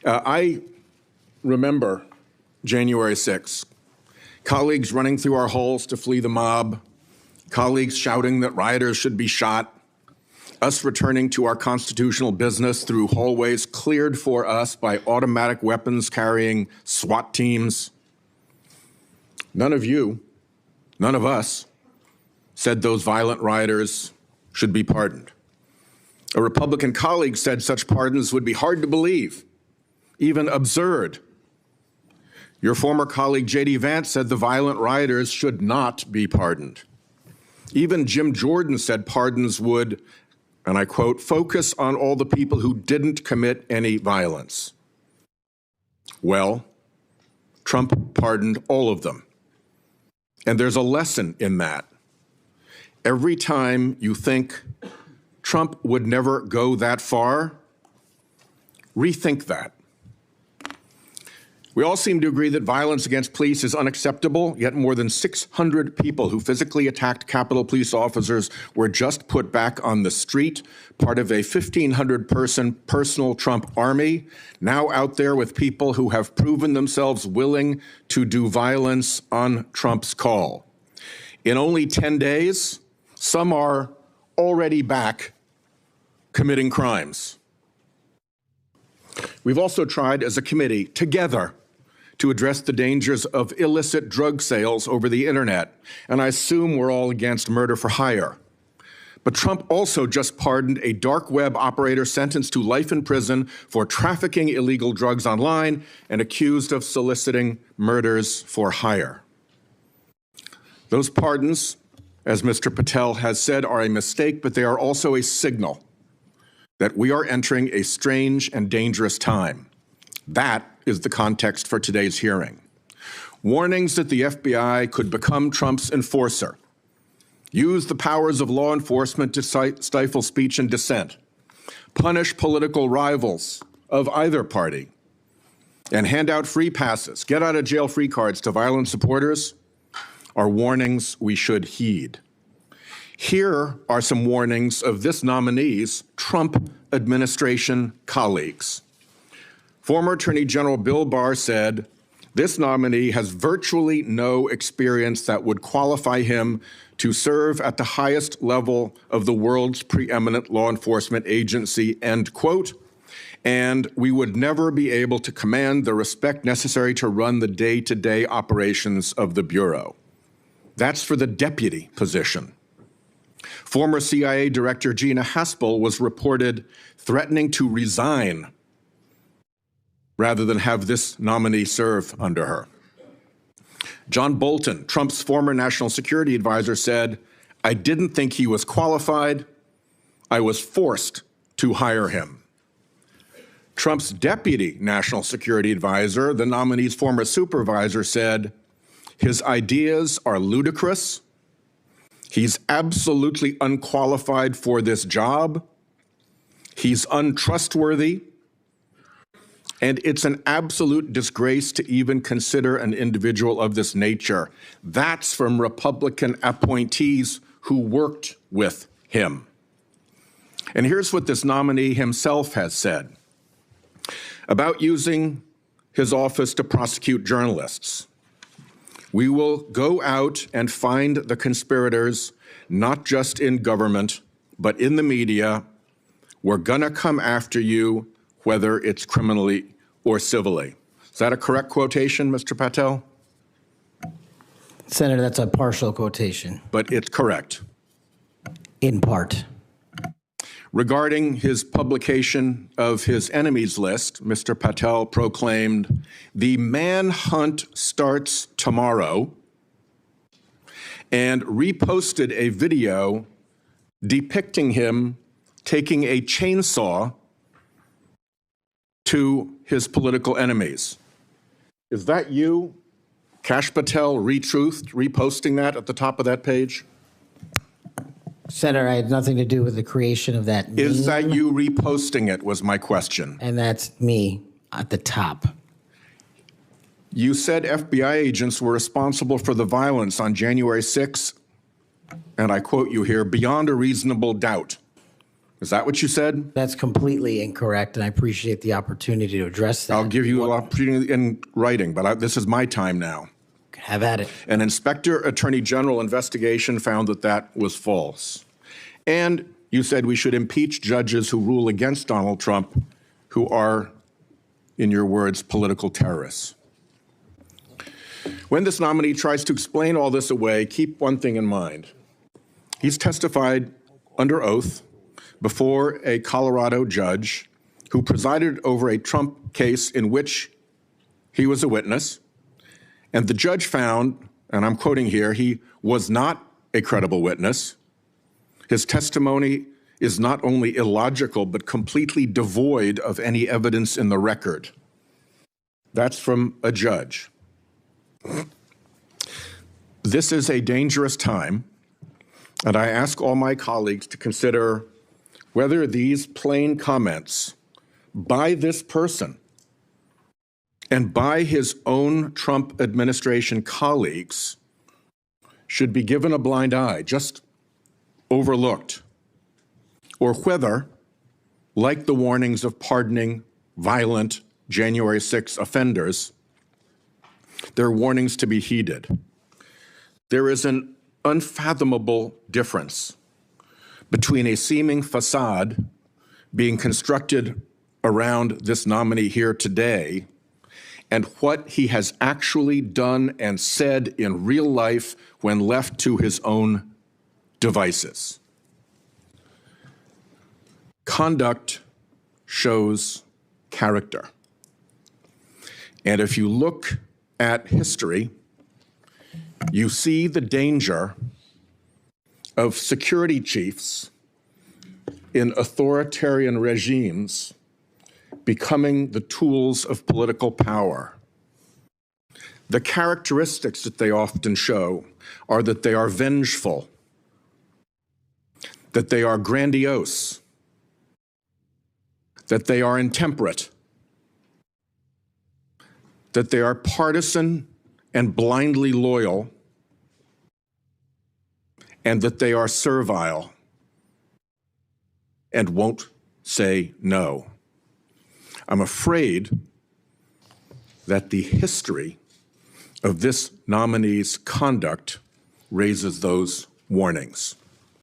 I remember January 6th, colleagues running through our halls to flee the mob, colleagues shouting that rioters should be shot, us returning to our constitutional business through hallways cleared for us by automatic weapons carrying SWAT teams. None of you, none of us, said those violent rioters should be pardoned. A Republican colleague said such pardons would be hard to believe, even absurd. Your former colleague J.D. Vance said the violent rioters should not be pardoned. Even Jim Jordan said pardons would, and I quote, focus on all the people who didn't commit any violence. Well, Trump pardoned all of them. And there's a lesson in that. Every time you think Trump would never go that far, rethink that. We all seem to agree that violence against police is unacceptable, yet more than 600 people who physically attacked Capitol Police officers were just put back on the street, part of a 1,500-person personal Trump army, now out there with people who have proven themselves willing to do violence on Trump's call. In only 10 days, some are already back committing crimes. We've also tried as a committee, together, to address the dangers of illicit drug sales over the internet, and I assume we're all against murder for hire. But Trump also just pardoned a dark web operator sentenced to life in prison for trafficking illegal drugs online and accused of soliciting murders for hire. Those pardons, as Mr. Patel has said, are a mistake, but they are also a signal that we are entering a strange and dangerous time. That is the context for today's hearing. Warnings that the FBI could become Trump's enforcer, use the powers of law enforcement to stifle speech and dissent, punish political rivals of either party, and hand out free passes, get out of jail free cards to violent supporters are warnings we should heed. Here are some warnings of this nominee's Trump administration colleagues. Former Attorney General Bill Barr said, this nominee has virtually no experience that would qualify him to serve at the highest level of the world's preeminent law enforcement agency, end quote, and we would never be able to command the respect necessary to run the day-to-day operations of the Bureau. That's for the deputy position. Former CIA Director Gina Haspel was reported threatening to resign rather than have this nominee serve under her. John Bolton, Trump's former national security advisor, said, I didn't think he was qualified. I was forced to hire him. Trump's deputy national security advisor, the nominee's former supervisor, said, his ideas are ludicrous. He's absolutely unqualified for this job. He's untrustworthy. And it's an absolute disgrace to even consider an individual of this nature. That's from Republican appointees who worked with him. And here's what this nominee himself has said about using his office to prosecute journalists. We will go out and find the conspirators, not just in government, but in the media. We're gonna come after you, whether it's criminally or civilly. Is that a correct quotation, Mr. Patel? Senator, that's a partial quotation. But it's correct. In part. Regarding his publication of his enemies list, Mr. Patel proclaimed, the manhunt starts tomorrow, and reposted a video depicting him taking a chainsaw to his political enemies. Is that you, Kash Patel, reposting that at the top of that page? Senator, I had nothing to do with the creation of that meme. Is that you reposting it, was my question. And that's me at the top. You said FBI agents were responsible for the violence on January 6th, and I quote you here, beyond a reasonable doubt. Is that what you said? That's completely incorrect, and I appreciate the opportunity to address that. I'll give you an opportunity in writing, but this is my time now. Have at it. An Inspector Attorney General investigation found that that was false. And you said we should impeach judges who rule against Donald Trump, who are, in your words, political terrorists. When this nominee tries to explain all this away, keep one thing in mind. He's testified under oath before a Colorado judge who presided over a Trump case in which he was a witness. And the judge found, and I'm quoting here, he was not a credible witness. His testimony is not only illogical, but completely devoid of any evidence in the record. That's from a judge. This is a dangerous time, and I ask all my colleagues to consider whether these plain comments by this person and by his own Trump administration colleagues should be given a blind eye, just overlooked, or whether, like the warnings of pardoning violent January 6 offenders, they're warnings to be heeded. There is an unfathomable difference between a seeming facade being constructed around this nominee here today and what he has actually done and said in real life when left to his own devices. Conduct shows character. And if you look at history, you see the danger of security chiefs in authoritarian regimes becoming the tools of political power. The characteristics that they often show are that they are vengeful, that they are grandiose, that they are intemperate, that they are partisan and blindly loyal, and that they are servile and won't say no. I'm afraid that the history of this nominee's conduct raises those warnings.